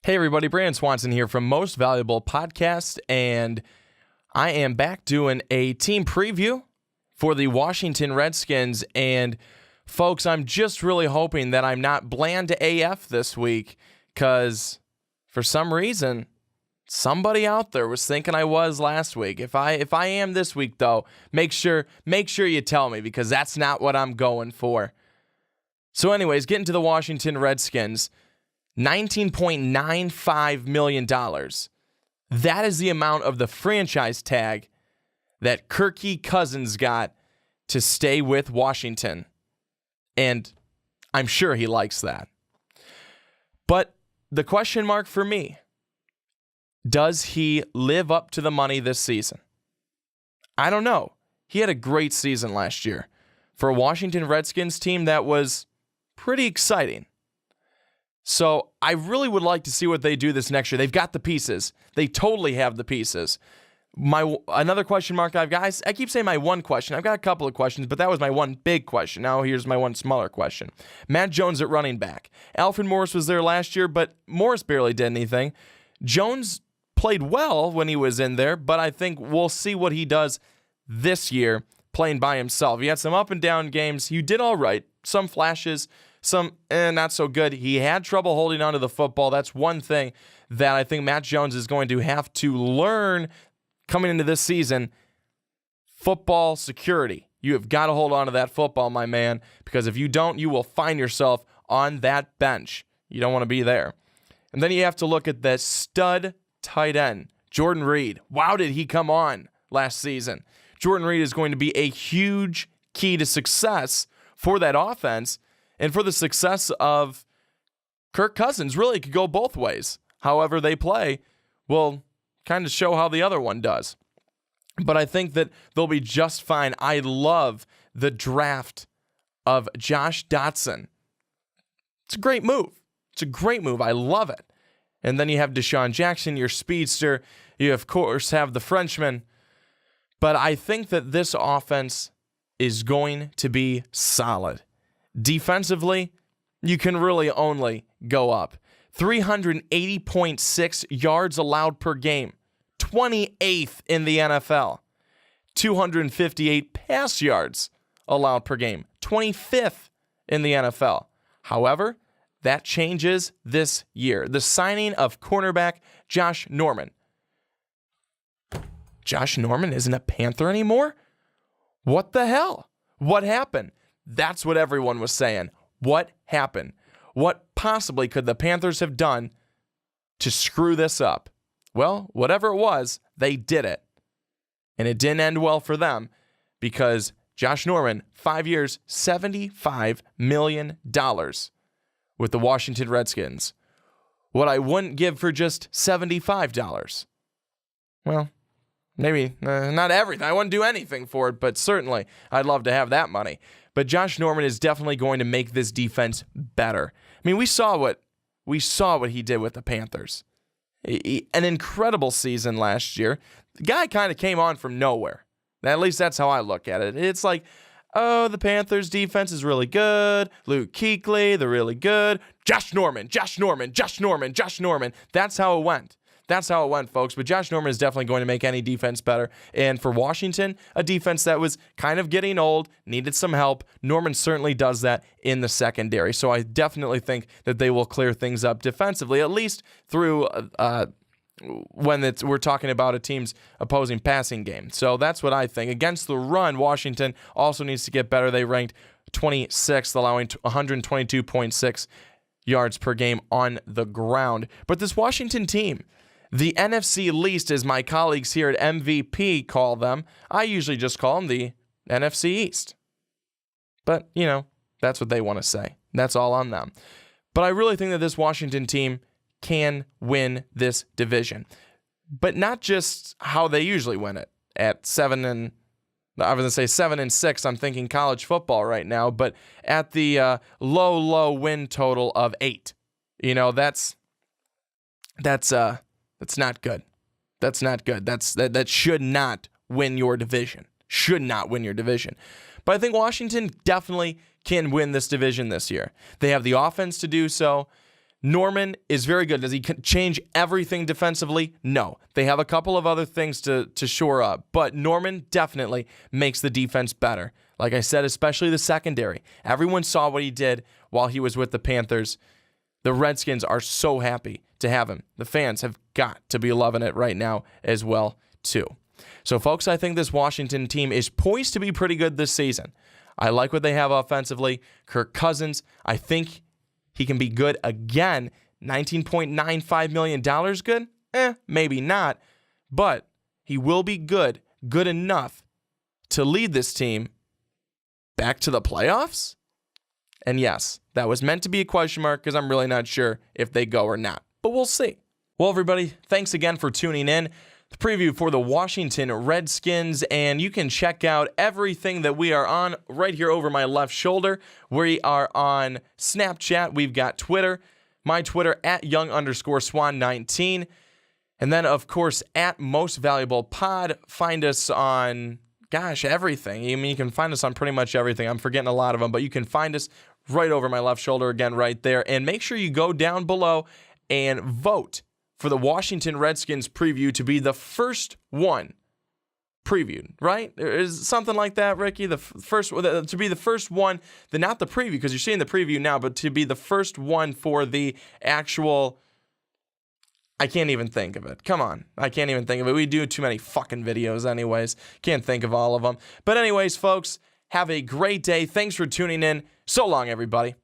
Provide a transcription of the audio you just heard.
Hey everybody, Brandon Swanson here from Most Valuable Podcast, and I am back doing a team preview for the Washington Redskins. And folks, I'm just really hoping that I'm not bland AF this week, because for some reason, somebody out there was thinking I was last week. If I am this week though, make sure you tell me, because that's not what I'm going for. So anyways, getting to the Washington Redskins. $19.95 million. That is the amount of the franchise tag that Kirky Cousins got to stay with Washington. And I'm sure he likes that. But the question mark for me, does he live up to the money this season? I don't know. He had a great season last year for a Washington Redskins team that was pretty exciting. So I really would like to see what they do this next year. They've got the pieces. They totally have the pieces. Another question mark I've got, I keep saying my one question. I've got a couple of questions, but that was my one big question. Now here's my one smaller question. Matt Jones at running back. Alfred Morris was there last year, but Morris barely did anything. Jones played well when he was in there, but I think we'll see what he does this year playing by himself. He had some up and down games. He did all right. Some flashes, some not so good. He had trouble holding on to the football. That's one thing that I think Matt Jones is going to have to learn coming into this season. Football security. You have got to hold on to that football, my man, because if you don't, you will find yourself on that bench. You don't want to be there. And then you have to look at the stud tight end, Jordan Reed. Wow, did he come on last season? Jordan Reed is going to be a huge key to success for that offense. And for the success of Kirk Cousins, really, it could go both ways. However they play will kind of show how the other one does. But I think that they'll be just fine. I love the draft of Josh Dotson. It's a great move. It's a great move. I love it. And then you have Deshaun Jackson, your speedster. You, of course, have the Frenchman. But I think that this offense is going to be solid. Defensively, you can really only go up. 380.6 yards allowed per game, 28th in the NFL. 258 pass yards allowed per game, 25th in the NFL. However, that changes this year. The signing of cornerback Josh Norman. Josh Norman isn't a Panther anymore? What the hell? What happened? That's what everyone was saying. What happened? What possibly could the Panthers have done to screw this up? Well, whatever it was, they did it. And it didn't end well for them, because Josh Norman, 5 years, $75 million with the Washington Redskins. What I wouldn't give for just $75. Well, maybe not everything. I wouldn't do anything for it, but certainly I'd love to have that money. But Josh Norman is definitely going to make this defense better. I mean, we saw what he did with the Panthers. An incredible season last year. The guy kind of came on from nowhere. At least that's how I look at it. It's like, oh, the Panthers defense is really good. Luke Kuechly, they're really good. Josh Norman. That's how it went. That's how it went, folks. But Josh Norman is definitely going to make any defense better. And for Washington, a defense that was kind of getting old, needed some help, Norman certainly does that in the secondary. So I definitely think that they will clear things up defensively, at least through when we're talking about a team's opposing passing game. So that's what I think. Against the run, Washington also needs to get better. They ranked 26th, allowing 122.6 yards per game on the ground. But this Washington team, the NFC least, as my colleagues here at MVP call them, I usually just call them the NFC East. But, that's what they want to say. That's all on them. But I really think that this Washington team can win this division. But not just how they usually win it, at 7-6. I'm thinking college football right now, but at the low win total of 8. That's not good. That's not good. That should not win your division. Should not win your division. But I think Washington definitely can win this division this year. They have the offense to do so. Norman is very good. Does he change everything defensively? No. They have a couple of other things to shore up, but Norman definitely makes the defense better. Like I said, especially the secondary. Everyone saw what he did while he was with the Panthers. The Redskins are so happy to have him. The fans have got to be loving it right now as well, too. So, folks, I think this Washington team is poised to be pretty good this season. I like what they have offensively. Kirk Cousins, I think he can be good again. $19.95 million good? Maybe not. But he will be good enough to lead this team back to the playoffs? And yes, that was meant to be a question mark because I'm really not sure if they go or not. But we'll see. Well, everybody, thanks again for tuning in. The preview for the Washington Redskins, and you can check out everything that we are on right here over my left shoulder. We are on Snapchat. We've got Twitter. My Twitter at young_swan19. And then, of course, at Most Valuable Pod. Find us on, everything. I mean, you can find us on pretty much everything. I'm forgetting a lot of them, but you can find us right over my left shoulder again right there. And make sure you go down below and vote for the Washington Redskins preview to be the first one previewed, right? Is something like that, Ricky? To be the first one, not the preview, because you're seeing the preview now, but to be the first one for the actual. I can't even think of it. Come on. I can't even think of it. We do too many fucking videos anyways. Can't think of all of them. But anyways, folks, have a great day. Thanks for tuning in. So long, everybody.